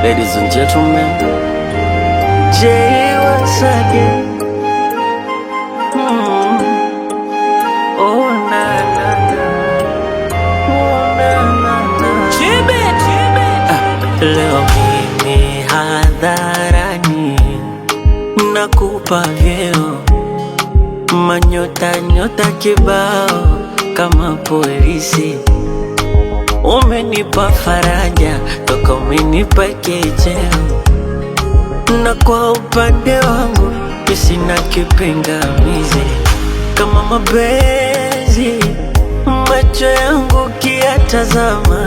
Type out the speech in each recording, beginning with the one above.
Ladies and gentlemen, Jay once again. Oh na na na, oh na na na. Chibe, chibe. Leo mimi hadharani nakupa vyeo, manyota nyota kibao kama polisi. Umenipa faraja toka umenipa kicheo, na kwa upande wangu sina kipingamizi. Kama mapenzi macho yangu ukiyatazama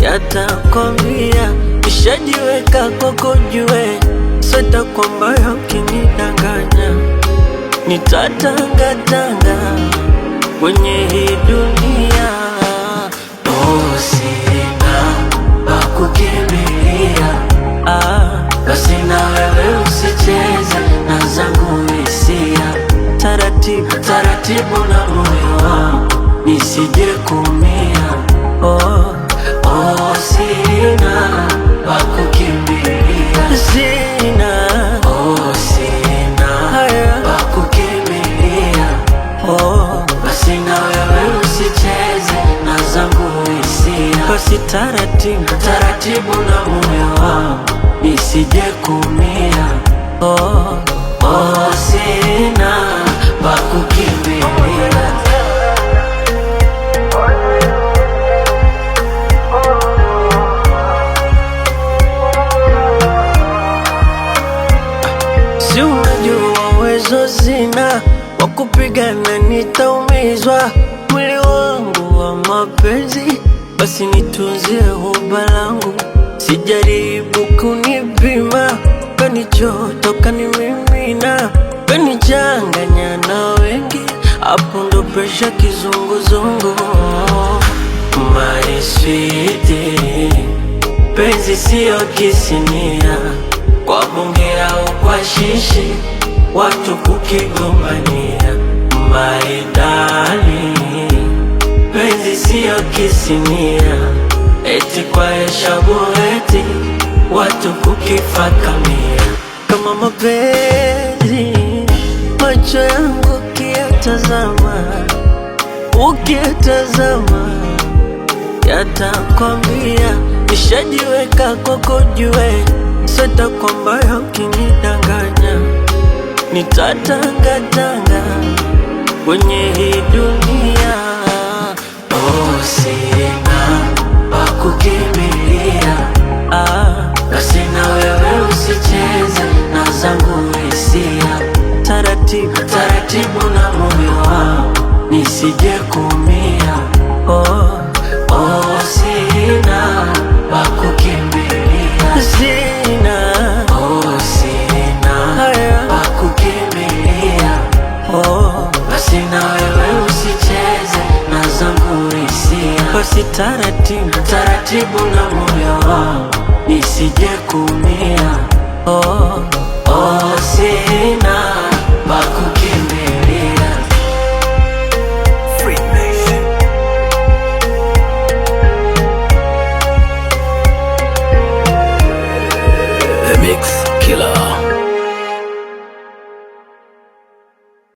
yatakwambia nishajiweka kwako jue, sita kwamba ukinidanganya nitatangatanga kwenye hii dunia. Oh, sina pa kukimbilia, basi na wewe usicheze na zangu hisia. Taratibu taratibu na moyo wangu nisije kumia. Oh, oh, sina pa kukimbilia, sina pa kukimbilia. Basi na wewe usicheze na zangu hisia. Basi taratibu taratibu na moyo wangu nisije kumia. Sina pa kukimbilia. Si unajua uwezo sina wa kupigana, nitaumizwa mwili wangu wa mapenzi. Basi nitunzie huba langu, sijaribu kunipima. Kanichoto kanimimina, kanichanganya na wengi, hapo ndo presha kizunguzungu. My sweetie, penzi siyo kisinia, kwa bunge au kwa shishi watu kukigombania. My darling, penzi siyo kisinia, eti kwa heshabu eti watu kukifakamia. Kama mapenzi macho yangu ukiyatazama yatakwambia nishajiweka kwako jue, sita kwamba ukinidanganya nitatangatanga kwenye hii dunia. Oh, sina pa kukimbilia, basi na wewe usicheze na zangu hisia. Taratibu taratibu na moyo wangu nisije kumia. Sina pa kukimbilia, sina pa kukimbilia. Basi na wewe usicheze na zangu hisia. Basi taratibu taratibu na moyo wangu nisije kumia. Sina